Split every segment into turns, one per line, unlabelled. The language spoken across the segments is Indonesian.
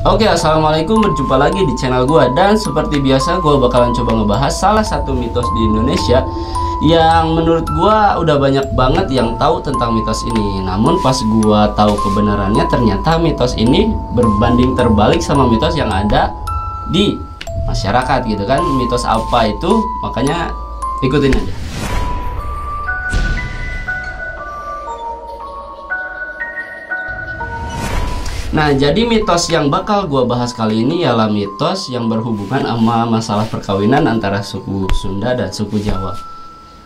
Oke, assalamualaikum, berjumpa lagi di channel gua. Dan seperti biasa gua bakalan coba ngebahas salah satu mitos di Indonesia yang menurut gua udah banyak banget yang tahu tentang mitos ini. Namun pas gua tahu kebenarannya, ternyata mitos ini berbanding terbalik sama mitos yang ada di masyarakat gitu kan. Mitos apa itu? Makanya ikutin aja. Nah, jadi mitos yang bakal gua bahas kali ini ialah mitos yang berhubungan sama masalah perkawinan antara suku Sunda dan suku Jawa.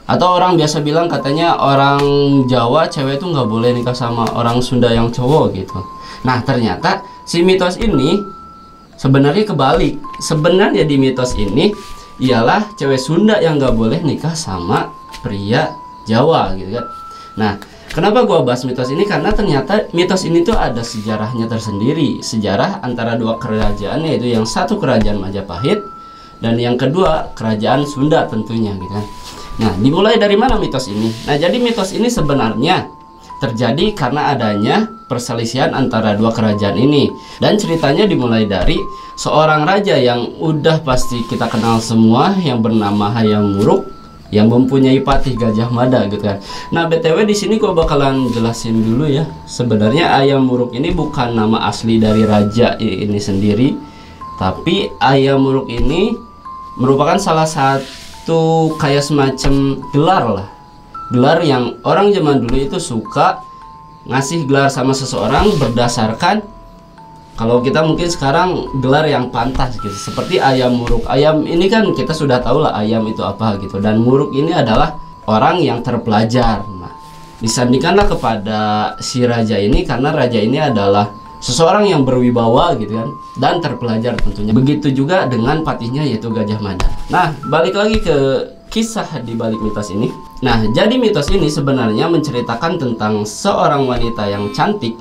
Atau orang biasa bilang katanya orang Jawa cewek itu nggak boleh nikah sama orang Sunda yang cowok gitu. Nah, ternyata si mitos ini sebenarnya kebalik. Sebenarnya di mitos ini ialah cewek Sunda yang nggak boleh nikah sama pria Jawa gitu kan. Nah, kenapa gua bahas mitos ini? Karena ternyata mitos ini tuh ada sejarahnya tersendiri. Sejarah antara dua kerajaan, yaitu yang satu kerajaan Majapahit dan yang kedua kerajaan Sunda tentunya gitu kan. Nah, dimulai dari mana mitos ini? Nah, jadi mitos ini sebenarnya terjadi karena adanya perselisihan antara dua kerajaan ini. Dan ceritanya dimulai dari seorang raja yang udah pasti kita kenal semua, yang bernama Hayam Wuruk, yang mempunyai patih Gajah Mada gitu kan. Nah, BTW di sini gua bakalan jelasin dulu ya. Sebenarnya Hayam Wuruk ini bukan nama asli dari raja ini sendiri, tapi Hayam Wuruk ini merupakan salah satu kayak semacam gelar lah. Gelar yang orang zaman dulu itu suka ngasih gelar sama seseorang berdasarkan, kalau kita mungkin sekarang gelar yang pantas gitu, seperti Hayam Wuruk. Ayam ini kan kita sudah tahu lah ayam itu apa gitu, dan Wuruk ini adalah orang yang terpelajar. Nah, disandingkanlah kepada si raja ini karena raja ini adalah seseorang yang berwibawa gitu kan, dan terpelajar tentunya. Begitu juga dengan patihnya yaitu Gajah Mada. Nah, balik lagi ke kisah di balik mitos ini. Nah, jadi mitos ini sebenarnya menceritakan tentang seorang wanita yang cantik,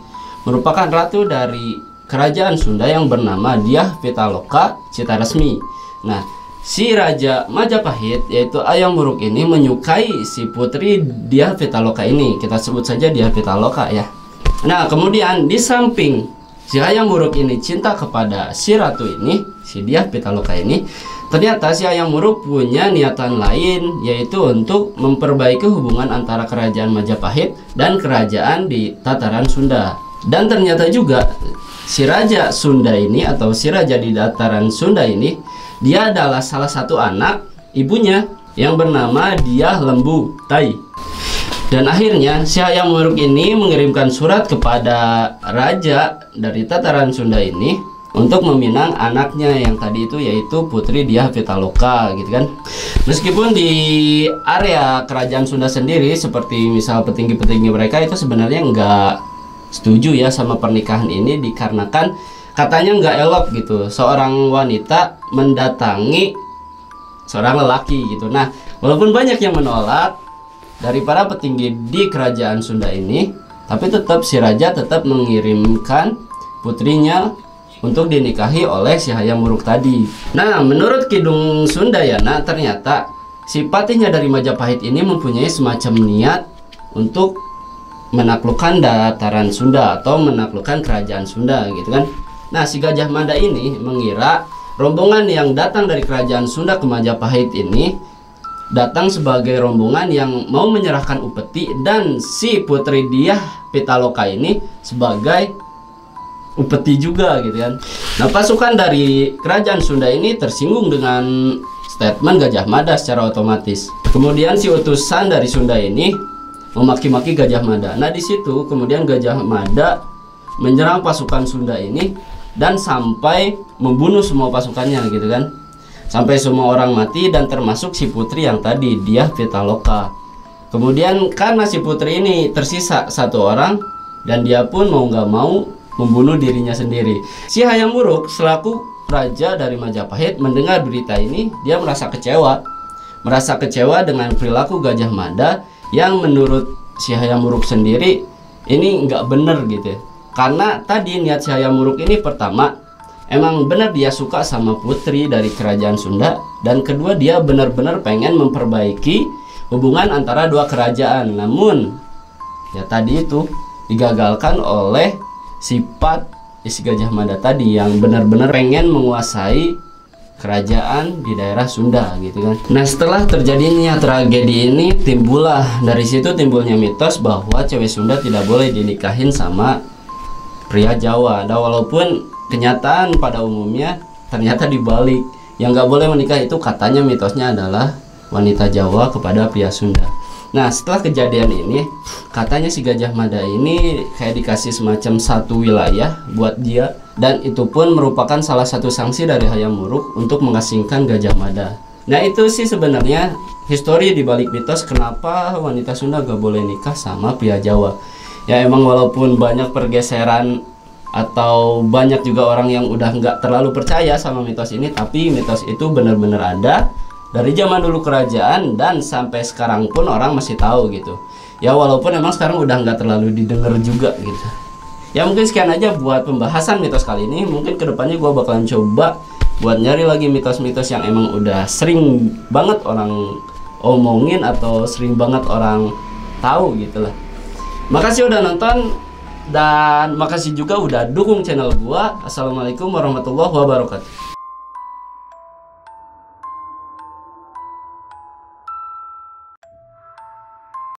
merupakan ratu dari kerajaan Sunda yang bernama Dyah Pitaloka Citaresmi. Nah, si Raja Majapahit yaitu Hayam Wuruk ini menyukai si putri Dyah Pitaloka ini. Kita sebut saja Dyah Pitaloka ya. Nah, kemudian di samping si Hayam Wuruk ini cinta kepada si ratu ini, si Dyah Pitaloka ini, ternyata si Hayam Wuruk punya niatan lain, yaitu untuk memperbaiki hubungan antara kerajaan Majapahit dan kerajaan di tataran Sunda. Dan ternyata juga si raja Sunda ini atau si raja di dataran Sunda ini, dia adalah salah satu anak ibunya yang bernama Dyah Lembu Tai. Dan akhirnya si Hayam Wuruk ini mengirimkan surat kepada raja dari tataran Sunda ini untuk meminang anaknya yang tadi itu, yaitu putri Dyah Pitaloka gitu kan. Meskipun di area kerajaan Sunda sendiri, seperti misal petinggi-petinggi mereka itu sebenarnya nggak setuju ya sama pernikahan ini, dikarenakan katanya nggak elok gitu seorang wanita mendatangi seorang lelaki gitu. Nah, walaupun banyak yang menolak dari para petinggi di kerajaan Sunda ini, tapi tetap si raja tetap mengirimkan putrinya untuk dinikahi oleh si Hayam Wuruk tadi. Nah, menurut Kidung Sunda ya, nah ternyata si patihnya dari Majapahit ini mempunyai semacam niat untuk menaklukkan dataran Sunda atau menaklukkan kerajaan Sunda gitu kan. Nah, si Gajah Mada ini mengira rombongan yang datang dari kerajaan Sunda ke Majapahit ini datang sebagai rombongan yang mau menyerahkan upeti, dan si putri Dyah Pitaloka ini sebagai upeti juga gitu kan. Nah, pasukan dari kerajaan Sunda ini tersinggung dengan statement Gajah Mada secara otomatis. Kemudian si utusan dari Sunda ini memaki-maki Gajah Mada. Nah, di situ kemudian Gajah Mada menyerang pasukan Sunda ini dan sampai membunuh semua pasukannya gitu kan. Sampai semua orang mati dan termasuk si putri yang tadi Dyah Pitaloka. Kemudian karena si putri ini tersisa satu orang, dan dia pun mau nggak mau membunuh dirinya sendiri. Si Hayam Wuruk selaku raja dari Majapahit mendengar berita ini, dia merasa kecewa dengan perilaku Gajah Mada yang menurut si Hayam Wuruk sendiri ini nggak bener gitu. Karena tadi niat si Hayam Wuruk ini pertama, emang benar dia suka sama putri dari kerajaan Sunda, dan kedua dia benar-benar pengen memperbaiki hubungan antara dua kerajaan. Namun ya tadi itu digagalkan oleh sifat isi Gajah Mada tadi yang benar-benar pengen menguasai kerajaan di daerah Sunda gitu kan. Nah, setelah terjadinya tragedi ini dari situ timbulnya mitos bahwa cewek Sunda tidak boleh dinikahin sama pria Jawa. Dan walaupun kenyataan pada umumnya ternyata dibalik, yang nggak boleh menikah itu katanya mitosnya adalah wanita Jawa kepada pria Sunda. Nah, setelah kejadian ini, katanya si Gajah Mada ini kayak dikasih semacam satu wilayah buat dia, dan itu pun merupakan salah satu sanksi dari Hayam Wuruk untuk mengasingkan Gajah Mada. Nah, itu sih sebenarnya histori di balik mitos kenapa wanita Sunda gak boleh nikah sama pria Jawa. Ya emang walaupun banyak pergeseran atau banyak juga orang yang udah nggak terlalu percaya sama mitos ini, tapi mitos itu benar-benar ada dari zaman dulu kerajaan dan sampai sekarang pun orang masih tahu gitu. Ya walaupun emang sekarang udah nggak terlalu didengar juga gitu. Ya mungkin sekian aja buat pembahasan mitos kali ini. Mungkin kedepannya gue bakalan coba buat nyari lagi mitos-mitos yang emang udah sering banget orang omongin atau sering banget orang tahu gitu lah. Makasih udah nonton dan makasih juga udah dukung channel gua. Assalamualaikum warahmatullahi wabarakatuh.